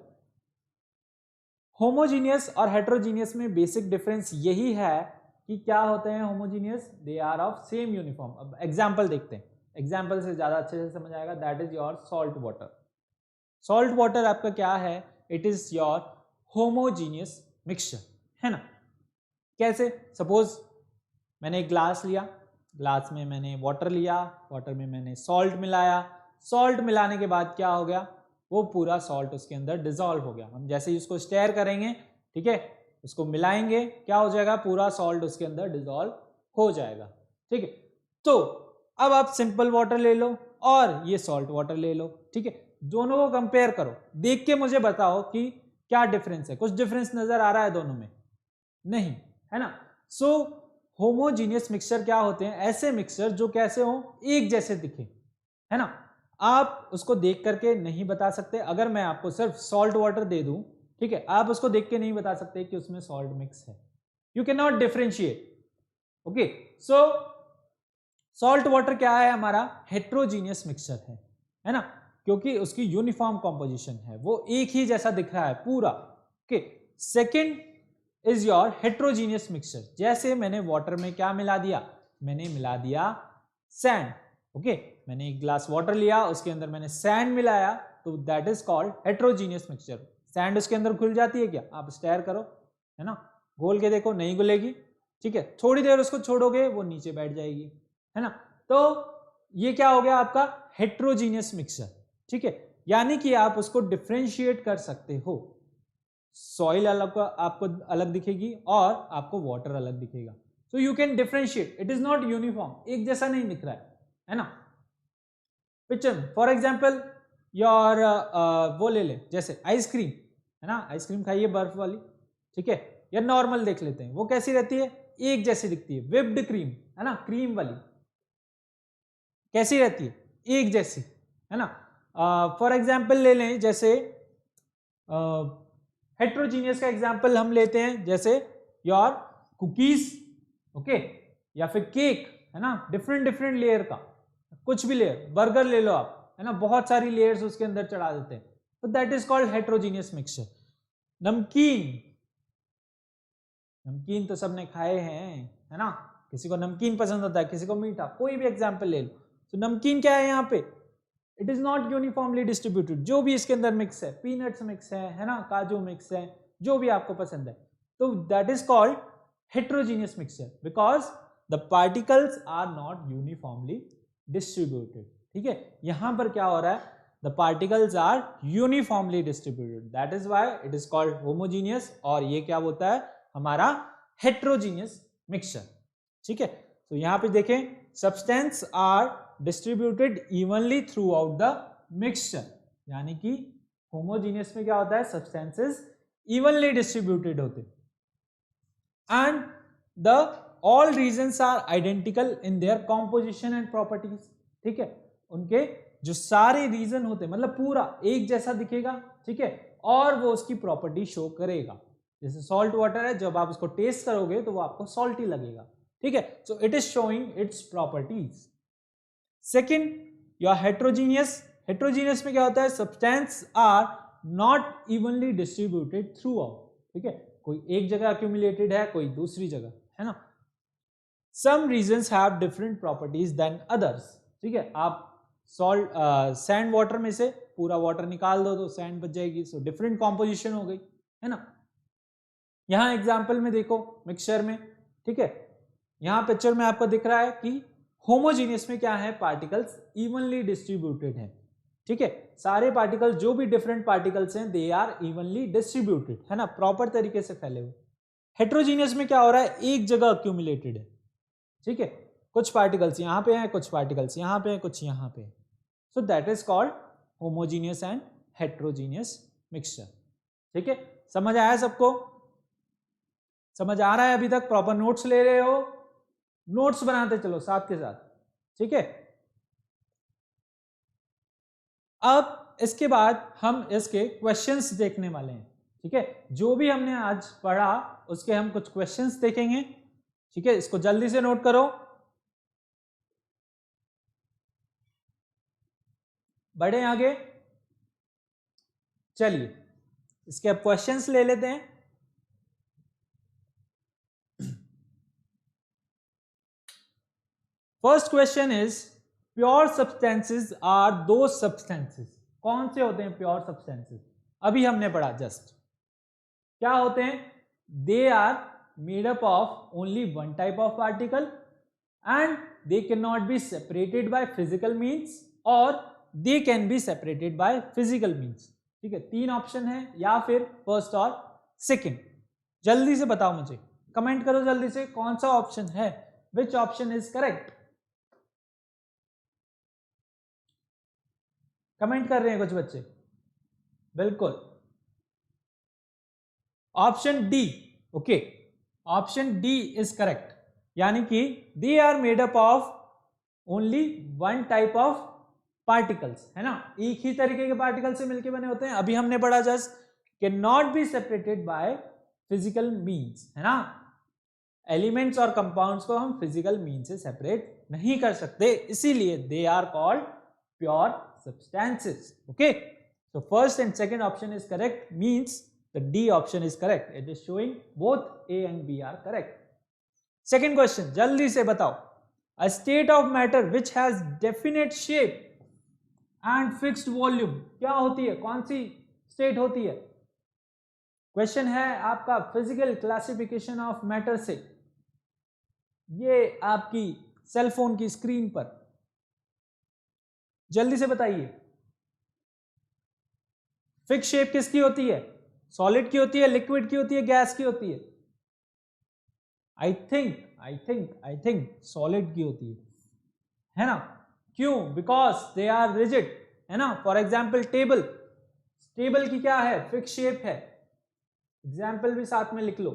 [SPEAKER 1] होमोजीनियस और हेट्रोजीनियस में बेसिक डिफरेंस यही है कि क्या होते हैं homogeneous, they are of same uniform. अब एग्जांपल देखते हैं, एग्जांपल से ज्यादा अच्छे से समझ आएगा। That is your salt water. Salt water आपका क्या है, it is your homogeneous mixture, है ना। कैसे, सपोज मैंने एक ग्लास लिया, ग्लास में मैंने वाटर लिया, वाटर में मैंने सॉल्ट मिलाया, सॉल्ट मिलाने के बाद क्या हो गया, वो पूरा सॉल्ट उसके अंदर डिसॉल्व हो गया। हम जैसे ही उसको स्टेयर करेंगे, ठीक है, उसको मिलाएंगे, क्या हो जाएगा, पूरा सॉल्ट उसके अंदर डिसॉल्व हो जाएगा, ठीक है। तो अब आप सिंपल वाटर ले लो और ये सॉल्ट वाटर ले लो, ठीक है, दोनों को कंपेयर करो, देख के मुझे बताओ कि क्या डिफरेंस है। कुछ डिफरेंस नजर आ रहा है दोनों में, नहीं, है ना। सो होमोजीनियस मिक्सचर क्या होते हैं, ऐसे मिक्सचर जो कैसे हो, एक जैसे दिखे, है ना। आप उसको देख करके नहीं बता सकते, अगर मैं आपको सिर्फ सॉल्ट वाटर दे दूं, ठीक है, आप उसको देख के नहीं बता सकते कि उसमें सॉल्ट मिक्स है, you can not differentiate, okay. So salt water क्या है, हमारा हेट्रोजीनियस मिक्सचर है ना, क्योंकि उसकी यूनिफॉर्म कॉम्पोजिशन है, वो एक ही जैसा दिख रहा है पूरा, okay. Second is your heterogeneous mixture, जैसे मैंने वाटर में क्या मिला दिया, मैंने मिला दिया सैंड, ओके, मैंने एक ग्लास वाटर लिया, उसके अंदर मैंने सैंड मिलाया, तो that is called heterogeneous mixture. Sand उसके अंदर घुल जाती है क्या, आप स्टेयर करो, है ना, घोल के देखो, नहीं घुलेगी, ठीक है, थोड़ी देर उसको छोड़ोगे वो नीचे बैठ जाएगी, है ना। तो ये क्या हो गया आपका हेट्रोजीनियस मिक्सचर, ठीक है, यानी कि आप उसको डिफरेंशिएट कर सकते हो, सॉइल अलग आपको अलग दिखेगी और आपको वाटर अलग दिखेगा, so you can differentiate, it is not uniform, एक जैसा नहीं दिख रहा है ना। पिक्चर फॉर एग्जांपल योर वो ले ले, जैसे आइसक्रीम, है ना, आइसक्रीम खाइए बर्फ वाली, ठीक है, या नॉर्मल देख लेते हैं, वो कैसी रहती है, एक जैसी दिखती है, विप्ड क्रीम है ना, क्रीम वाली कैसी रहती है, एक जैसी है ना। फॉर एग्जाम्पल ले लें, जैसे हेट्रोजीनियस का एग्जाम्पल हम लेते हैं, जैसे योर कुकीज, ओके, या फिर केक है ना, डिफरेंट डिफरेंट लेयर का, कुछ भी लेयर, बर्गर ले लो आप है ना, बहुत सारी लेयर्स उसके अंदर चढ़ा देते हैं, तो that is called heterogeneous mixture. नमकीन, नमकीन तो सबने खाए हैं है ना, किसी को नमकीन पसंद होता है, किसी को मीठा, कोई भी एग्जाम्पल ले लो। तो नमकीन क्या है यहाँ पे, it is not uniformly distributed, जो भी इसके अंदर मिक्स है, पीनट्स मिक्स है ना, काजू मिक्स है, जो भी आपको पसंद है, तो that is called heterogeneous mixture because the particles are not uniformly distributed. ठीक है, यहां पर क्या हो रहा है, the particles are uniformly distributed, that is why it is called homogeneous, और ये क्या होता है हमारा हेट्रोजीनियस मिक्सचर। ठीक है, तो यहां पे देखें, substance are distributed evenly throughout the mixture, यानी कि होमोजीनियस में क्या होता है, सब्सटेंसेस इवनली डिस्ट्रीब्यूटेड होते, and the all regions are identical in their composition and properties. ठीक है, उनके जो सारे रीजन होते हैं, मतलब पूरा एक जैसा दिखेगा, ठीक है, और वो उसकी प्रॉपर्टी शो करेगा। जैसे सॉल्ट वाटर है, जब आप उसको टेस्ट करोगे तो वो आपको सॉल्टी लगेगा। ठीक है, so it is showing its properties. Second, your heterogeneous, heterogeneous में क्या होता है, substance are not evenly distributed throughout. ठीक है, कोई एक जगह अक्यूमुलेटेड है, कोई दूसरी जगह है ना। Some reasons have different properties than others. ठीक है, आप सॉल्ट सैंड वाटर में से पूरा वाटर निकाल दो तो सैंड बच जाएगी, सो डिफरेंट कॉम्पोजिशन हो गई है ना। यहां एग्जाम्पल में देखो मिक्सचर में, ठीक है, यहां पिक्चर में आपको दिख रहा है कि होमोजीनियस में क्या है, पार्टिकल्स इवनली डिस्ट्रीब्यूटेड है। ठीक है, सारे पार्टिकल्स जो भी डिफरेंट पार्टिकल्स हैं दे आर इवनली डिस्ट्रीब्यूटेड है ना, प्रॉपर तरीके से फैले हुए। हेट्रोजीनियस में क्या हो रहा है, एक जगह अक्यूमुलेटेड है। ठीक है, कुछ पार्टिकल्स यहाँ पे हैं, कुछ पार्टिकल्स यहाँ पे हैं, कुछ यहाँ पे, सो that is called homogeneous and heterogeneous mixture. ठीक है, समझ आया सबको, समझ आ रहा है अभी तक, प्रॉपर नोट्स ले रहे हो, नोट्स बनाते चलो साथ के साथ। ठीक है, अब इसके बाद हम इसके क्वेश्चंस देखने वाले हैं। ठीक है, जो भी हमने आज पढ़ा उसके हम कुछ क्वेश्चंस देखेंगे। ठीक है, इसको जल्दी से नोट करो, बढ़े आगे। चलिए इसके अब क्वेश्चंस ले लेते हैं। First question is, pure substances are दो सब्सटेंसेस। कौन से होते हैं प्योर सब्सटेंसेस, अभी हमने पढ़ा जस्ट, क्या होते हैं, they are made up of only one type of particle and they can not be separated by physical means और they can be separated by physical means. ठीक है, तीन ऑप्शन है, या फिर फर्स्ट और सेकंड। जल्दी से बताओ मुझे, कमेंट करो जल्दी से, कौन सा ऑप्शन है, which option is correct. Comment कर रहे हैं कुछ बच्चे, बिल्कुल option D, okay, option D is correct, यानी कि they are made up of only one type of particles है ना, एक ही तरीके के पार्टिकल से मिलकर बने होते हैं। अभी हमने पढ़ा just, can not be separated by physical means है ना, एलिमेंट्स और कंपाउंड्स को हम फिजिकल मीन से सेपरेट नहीं कर सकते, इसीलिए they are called pure substances. Okay, so first and second option is correct, means the D option is correct. It is showing both A and B are correct. Second question, jaldi se batao, a state of matter which has definite shape and fixed volume क्या होती है, कौन सी state होती है। Question है आपका physical classification of matter से, ये आपकी सेल फोन की स्क्रीन पर, जल्दी से बताइए। फिक्स शेप किसकी होती है, सॉलिड की होती है, लिक्विड की होती है, गैस की होती है। आई थिंक सॉलिड की होती है ना, क्यों, बिकॉज दे आर रिजिड है ना। फॉर एग्जाम्पल टेबल, टेबल की क्या है, फिक्स शेप है, एग्जाम्पल भी साथ में लिख लो।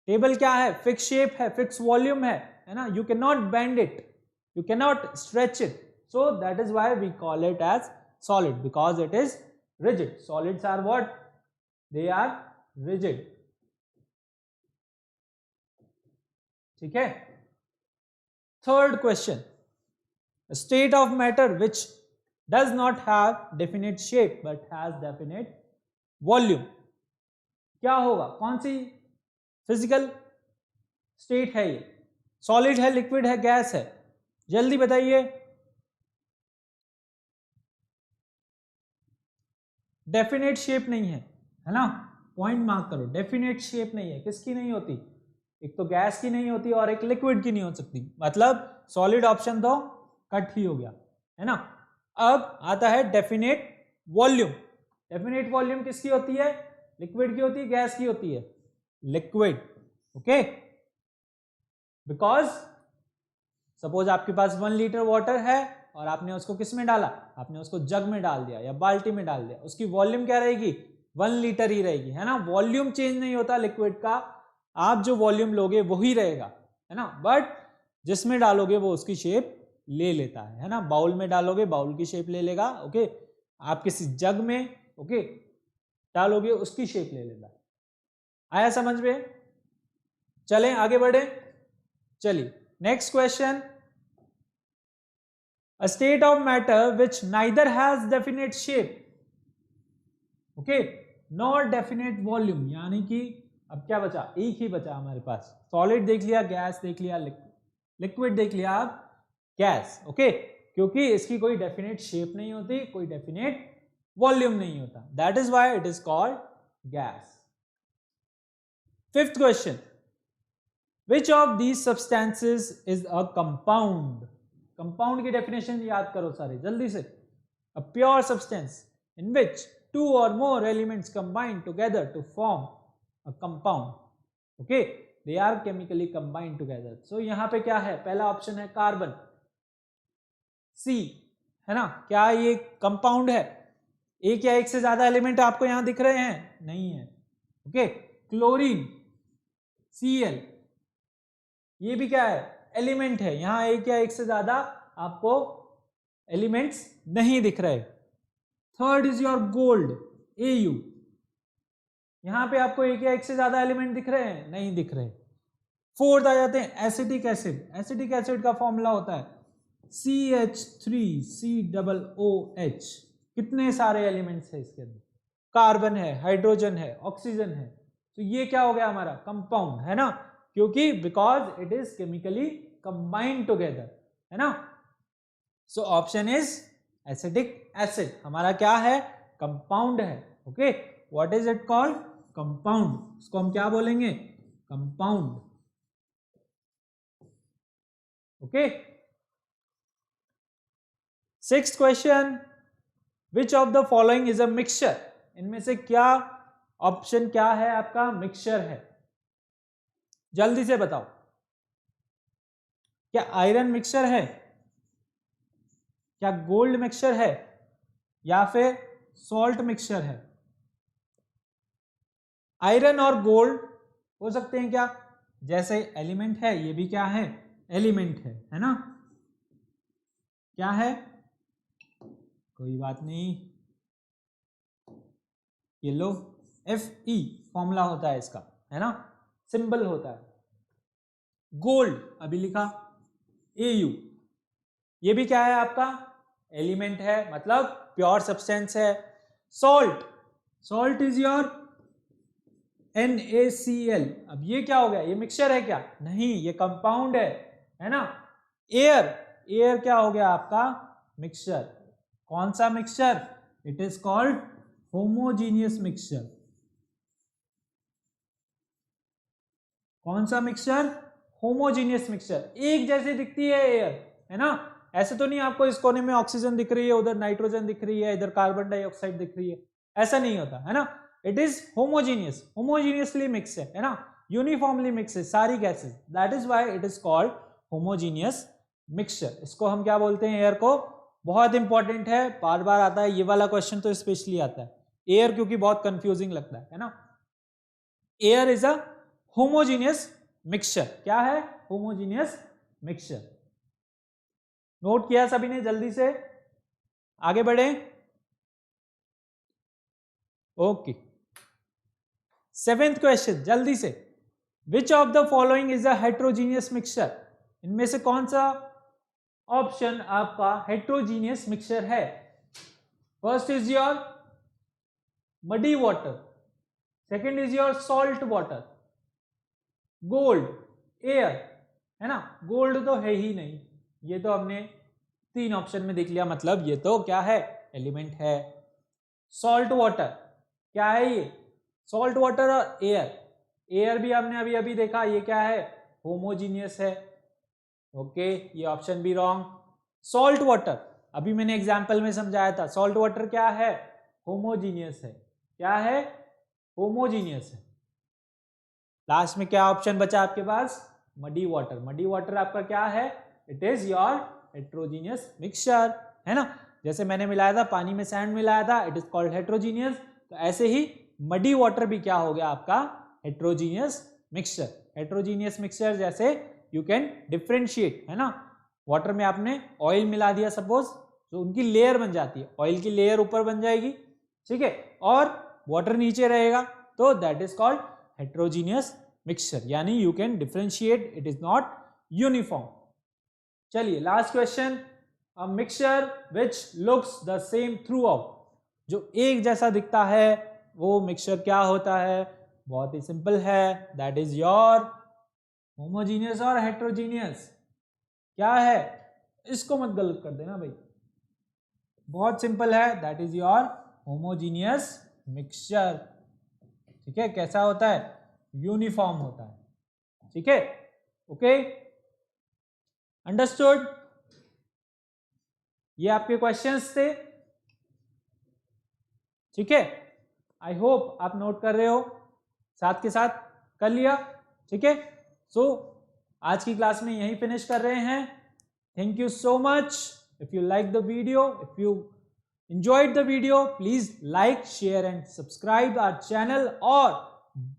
[SPEAKER 1] टेबल क्या है? फिक्स शेप है, फिक्स वॉल्यूम है ना, you can not bend it, you cannot stretch it, so that is why we call it as solid, because it is rigid. Solids are what? They are rigid. ठीक है. Third question, a state of matter which does not have definite shape but has definite volume. क्या होगा? कौन सी physical state है ये? Solid है, liquid है, gas है? जल्दी बताइए. डेफिनेट शेप नहीं है ना, पॉइंट मार्क करो. डेफिनेट शेप नहीं है. किसकी नहीं होती? एक तो गैस की नहीं होती और एक लिक्विड की नहीं हो सकती. मतलब सॉलिड ऑप्शन तो कट ही हो गया, है ना. अब आता है डेफिनेट वॉल्यूम. डेफिनेट वॉल्यूम किसकी होती है? लिक्विड की होती है, गैस की होती है? लिक्विड. ओके, बिकॉज सपोज आपके पास 1 लीटर वाटर है और आपने उसको किस में डाला? आपने उसको जग में डाल दिया या बाल्टी में डाल दिया. उसकी वॉल्यूम क्या रहेगी? 1 लीटर ही रहेगी, है ना. वॉल्यूम चेंज नहीं होता लिक्विड का, आप जो वॉल्यूम लोगे वही रहेगा, है ना. बट जिसमें डालोगे वो उसकी शेप ले लेता है ना. बाउल में डालोगे बाउल की शेप ले लेगा. ओके, आप किसी जग में ओके डालोगे उसकी शेप ले लेता है. आया समझ में? चलें आगे बढ़े. चलिए next question. A state of matter which neither has definite shape, okay, nor definite volume. यानी कि अब क्या बचा? एक ही बचा हमारे पास. सॉलिड देख लिया, गैस देख लिया, लिक्विड देख लिया, अब गैस. ओके, क्योंकि इसकी कोई डेफिनेट शेप नहीं होती, कोई डेफिनेट वॉल्यूम नहीं होता. That is why it is called gas. Fifth question. Which of these substances is a compound? Compound की डेफिनेशन याद करो सारे जल्दी से. A pure substance in which 2 or more elements combine together to form a compound. Okay, they are chemically combined together. So यहाँ पे क्या है? पहला ऑप्शन है कार्बन, C, है ना. क्या ये कंपाउंड है? एक या एक से ज्यादा एलिमेंट आपको यहां दिख रहे हैं? नहीं है. ओके, क्लोरीन, Cl, ये भी क्या है? एलिमेंट है. यहां एक या एक से ज्यादा आपको एलिमेंट्स नहीं दिख रहे. Third is your gold, Au. यहां पे आपको एक या एक से ज्यादा एलिमेंट दिख रहे हैं? नहीं दिख रहे. फोर्थ आ जाते हैं एसिटिक एसिड. एसिटिक एसिड का फॉर्मूला होता है CH3COOH. कितने सारे एलिमेंट्स है इसके अंदर? कार्बन है, हाइड्रोजन है, ऑक्सीजन है. तो ये क्या हो गया हमारा? कंपाउंड, है ना. क्योंकि because it is chemically combined together, है ना. So option is acetic acid हमारा क्या है? कंपाउंड है. Okay, what is it called? Compound. इसको हम क्या बोलेंगे? Compound. Okay. Sixth question. Which of the following is a mixture? इनमें से क्या ऑप्शन क्या है आपका मिक्सचर है? जल्दी से बताओ. क्या आयरन मिक्सचर है? क्या गोल्ड मिक्सचर है? या फिर सॉल्ट मिक्सचर है? आयरन और गोल्ड हो सकते हैं क्या? जैसे एलिमेंट है, ये भी क्या है? एलिमेंट है ना. क्या है? कोई बात नहीं, ये लो Fe फॉर्मूला होता है इसका, है ना, सिंबल होता है. गोल्ड अभी लिखा Au, ये भी क्या है आपका? एलिमेंट है, मतलब प्योर सब्सटेंस है. Salt, salt is your NaCl. अब ये क्या हो गया? ये मिक्सचर है क्या? नहीं, ये कंपाउंड है ना. एयर, एयर क्या हो गया आपका? मिक्सचर. कौन सा mixture? It is called homogeneous mixture. कौन सा मिक्सचर? Homogeneous mixture. एक जैसी दिखती है एयर, है ना. ऐसे तो नहीं आपको इस कोने में ऑक्सीजन दिख रही है, उधर नाइट्रोजन दिख रही है, इधर कार्बन डाइऑक्साइड दिख रही है. ऐसा नहीं होता, है ना. It is homogeneous, homogeneously mix है ना. यूनिफॉर्मली मिक्स है सारी gases. That is why it is called homogeneous mixture. इसको हम क्या बोलते हैं? एयर को. बहुत इंपॉर्टेंट है, बार बार आता है ये वाला क्वेश्चन, तो स्पेशली आता है एयर, क्योंकि बहुत कंफ्यूजिंग लगता है ना. Air is a homogeneous mixture. क्या है? Homogeneous mixture. नोट किया सभी ने? जल्दी से आगे बढ़े। ओके, 7th क्वेश्चन जल्दी से। Which of the following is a heterogeneous mixture? इनमें से कौन सा ऑप्शन आपका हेट्रोजीनियस मिक्सचर है? First is your muddy water, second is your salt water, gold, air, है ना? गोल्ड तो है ही नहीं, ये तो हमने 3 ऑप्शन में देख लिया, मतलब ये तो क्या है? एलिमेंट है। सॉल्ट वाटर क्या है? ये सॉल्ट वाटर और एयर, एयर भी हमने अभी अभी देखा, ये क्या है? होमोजीनियस है। ओके, ये ऑप्शन भी रॉन्ग। सॉल्ट वाटर अभी मैंने एग्जांपल में समझाया था, सॉल्ट वाटर क्या है? होमोजीनियस है। क्या है? होमोजीनियस है। लास्ट में क्या ऑप्शन बचा आपके पास? Muddy water. मडी वाटर आपका क्या है? It is your heterogeneous mixture, है ना? जैसे मैंने मिलाया था, पानी में सैंड मिलाया था, इट इज कॉल्ड हेट्रोजीनियस। तो ऐसे ही मडी वाटर भी क्या हो गया आपका? Heterogeneous mixture. हेट्रोजीनियस मिक्सचर जैसे यू कैन डिफरेंशिएट, है ना? वाटर में आपने ऑयल मिला दिया सपोज, तो उनकी लेयर बन जाती है, ऑयल की लेयर ऊपर बन जाएगी, ठीक है, और वाटर नीचे रहेगा, तो that is called heterogeneous mixture, यानी you can differentiate, it is not uniform. चलिए last question, a mixture which looks the same throughout, जो एक जैसा दिखता है वो मिक्सचर क्या होता है? बहुत ही सिंपल है, दैट इज योर होमोजीनियस और हेट्रोजीनियस। क्या है? इसको मत गलत कर देना भाई, बहुत सिंपल है, that is your homogeneous mixture. ठीक है, कैसा होता है? यूनिफॉर्म होता है। ठीक है, ओके, अंडरस्टूड? ये आपके क्वेश्चंस थे, ठीक है। आई होप आप नोट कर रहे हो, साथ के साथ कर लिया, ठीक है। सो आज की क्लास में यहीं फिनिश कर रहे हैं। Thank you so much. If you like the video, if you enjoyed the video, please like, share and subscribe our channel और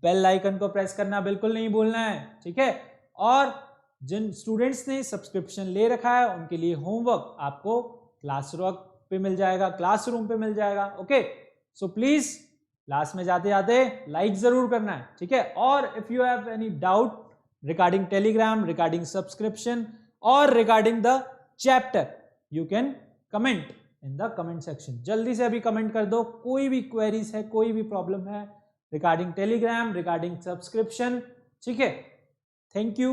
[SPEAKER 1] बेल आइकन को प्रेस करना बिल्कुल नहीं भूलना है, ठीक है। और जिन स्टूडेंट्स ने सब्सक्रिप्शन ले रखा है उनके लिए होमवर्क आपको क्लासवर्क पे मिल जाएगा, क्लासरूम पे मिल जाएगा, ओके। सो प्लीज क्लास में जाते जाते लाइक जरूर करना है, ठीक है। और if you have any doubt regarding Telegram, regarding subscription और regarding the chapter, you can comment in the comment section. जल्दी से अभी कमेंट कर दो, कोई भी क्वेरीज है, कोई भी प्रॉब्लम है रिगार्डिंग टेलीग्राम, रिगार्डिंग सब्सक्रिप्शन, ठीक है। Thank you.